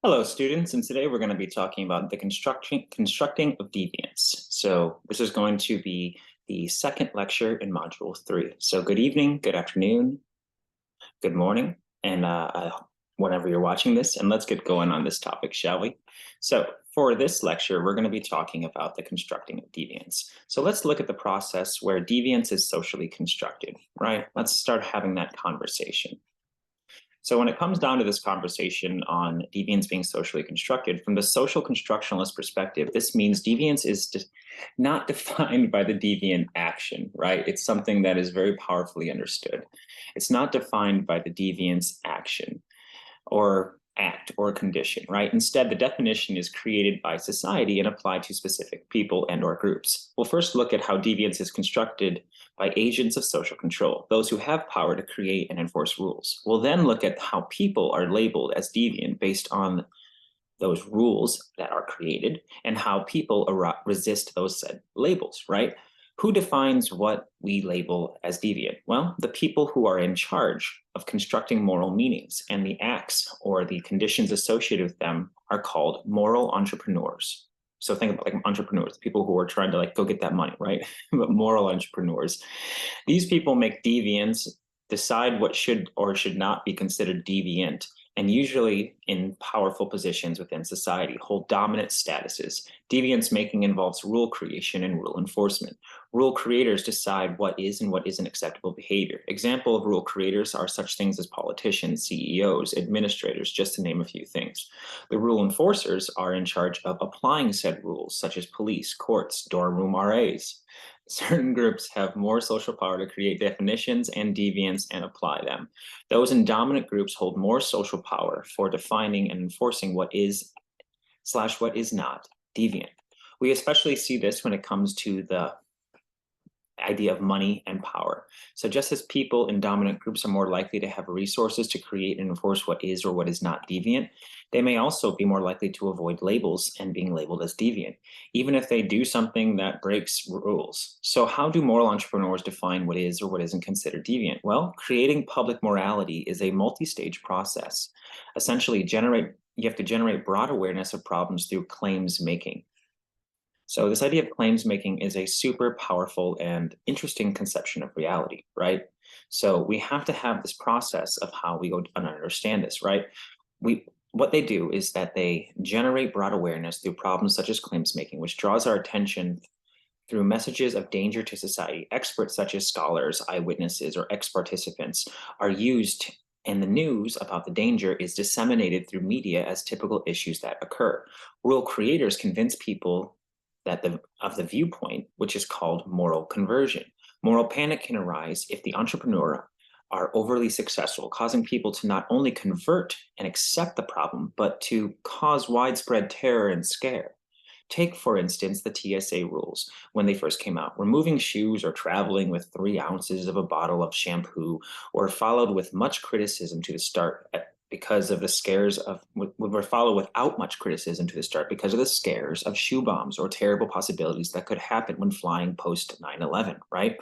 Hello, students, and today we're going to be talking about the constructing of deviance. So this is going to be the second lecture in Module 3. So good evening, good afternoon, good morning, and whenever you're watching this, and let's get going on this topic, shall we? So for this lecture, we're going to be talking about the constructing of deviance. So let's look at the process where deviance is socially constructed, right? Let's start having that conversation. So when it comes down to this conversation on deviance being socially constructed, from the social constructionalist perspective, this means deviance is not defined by the deviant action, right? It's something that is very powerfully understood. It's not defined by the deviant's action or act or condition, right? Instead, the definition is created by society and applied to specific people and or groups. We'll first look at how deviance is constructed by agents of social control, those who have power to create and enforce rules. We'll then look at how people are labeled as deviant based on those rules that are created and how people resist those said labels, right? Who defines what we label as deviant? Well, the people who are in charge of constructing moral meanings, and the acts or the conditions associated with them are called moral entrepreneurs. So think about like entrepreneurs, people who are trying to like go get that money, right? But moral entrepreneurs. These people make deviance, decide what should or should not be considered deviant, and usually in powerful positions within society, hold dominant statuses. Deviance making involves rule creation and rule enforcement. Rule creators decide what is and what isn't acceptable behavior. Example of rule creators are such things as politicians, CEOs, administrators, just to name a few things. The rule enforcers are in charge of applying said rules, such as police, courts, dorm room RAs. Certain groups have more social power to create definitions and deviance and apply them. Those in dominant groups hold more social power for defining and enforcing what is slash what is not deviant. We especially see this when it comes to the idea of money and power. So just as people in dominant groups are more likely to have resources to create and enforce what is or what is not deviant, they may also be more likely to avoid labels and being labeled as deviant, even if they do something that breaks rules. So how do moral entrepreneurs define what is or what isn't considered deviant? Well, creating public morality is a multi-stage process. Essentially, you have to generate broad awareness of problems through claims making. So this idea of claims making is a super powerful and interesting conception of reality, right? So we have to have this process of how we go and understand this, right? What they do is that they generate broad awareness through problems such as claims making, which draws our attention through messages of danger to society. Experts such as scholars, eyewitnesses, or ex-participants are used, and the news about the danger is disseminated through media as typical issues that occur. Rule creators convince people of the viewpoint, which is called moral conversion. Moral panic can arise if the entrepreneur are overly successful, causing people to not only convert and accept the problem, but to cause widespread terror and scare. Take, for instance, the TSA rules when they first came out. Removing shoes or traveling with 3 ounces of a bottle of shampoo were followed with much criticism to the start because of the scares of were followed without much criticism to the start because of the scares of shoe bombs or terrible possibilities that could happen when flying post 9/11, right?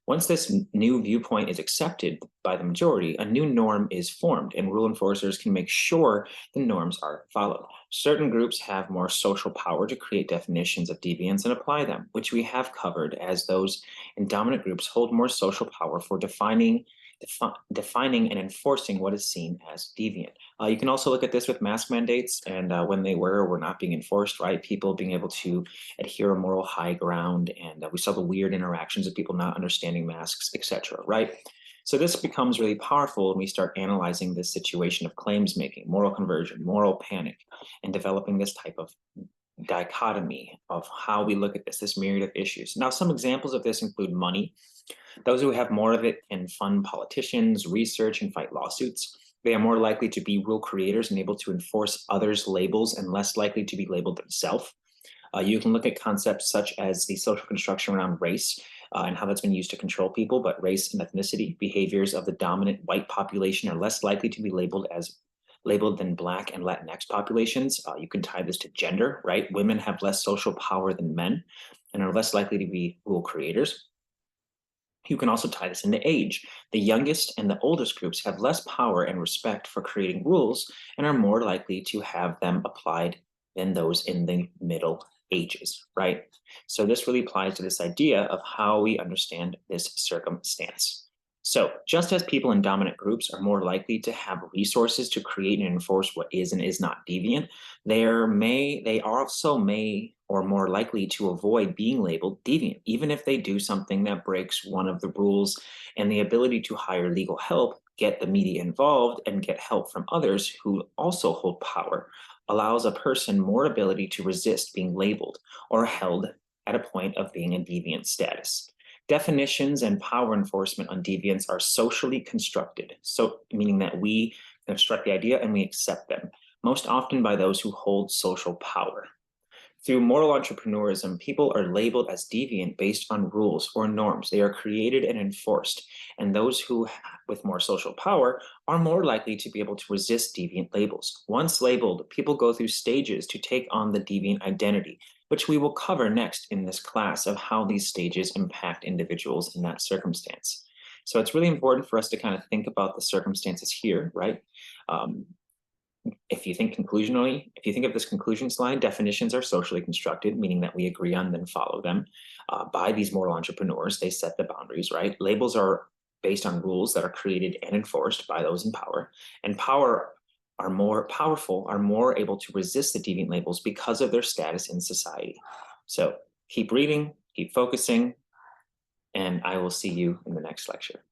Once this new viewpoint is accepted by the majority, a new norm is formed, and rule enforcers can make sure the norms are followed. Certain groups have more social power to create definitions of deviance and apply them, which we have covered, as those in dominant groups hold more social power for defining and enforcing what is seen as deviant. You can also look at this with mask mandates and when they were or were not being enforced, right? People being able to adhere a moral high ground, and we saw the weird interactions of people not understanding masks, etc., right? So this becomes really powerful when we start analyzing this situation of claims making, moral conversion, moral panic, and developing this type of dichotomy of how we look at this myriad of issues. Now, some examples of this include money. Those who have more of it can fund politicians, research, and fight lawsuits. They are more likely to be rule creators and able to enforce others' labels and less likely to be labeled themselves. You can look at concepts such as the social construction around race and how that's been used to control people, but race and ethnicity, behaviors of the dominant white population are less likely to be labeled than Black and Latinx populations. You can tie this to gender, right? Women have less social power than men and are less likely to be rule creators. You can also tie this into age. The youngest and the oldest groups have less power and respect for creating rules and are more likely to have them applied than those in the middle ages, right? So this really applies to this idea of how we understand this circumstance. So, just as people in dominant groups are more likely to have resources to create and enforce what is and is not deviant, they also may or more likely to avoid being labeled deviant, even if they do something that breaks one of the rules. And the ability to hire legal help, get the media involved, and get help from others who also hold power allows a person more ability to resist being labeled or held at a point of being a deviant status. Definitions and power enforcement on deviance are socially constructed, so meaning that we construct the idea and we accept them, most often by those who hold social power. Through moral entrepreneurism, people are labeled as deviant based on rules or norms. They are created and enforced, and those who, with more social power, are more likely to be able to resist deviant labels. Once labeled, people go through stages to take on the deviant identity, which we will cover next in this class of how these stages impact individuals in that circumstance. So it's really important for us to kind of think about the circumstances here, right? Um, if you think of this conclusion slide, definitions are socially constructed, meaning that we agree on them, follow them by these moral entrepreneurs. They set the boundaries, right? Labels are based on rules that are created and enforced by those in power, and power are more powerful, are more able to resist the deviant labels because of their status in society. So keep reading, keep focusing, and I will see you in the next lecture.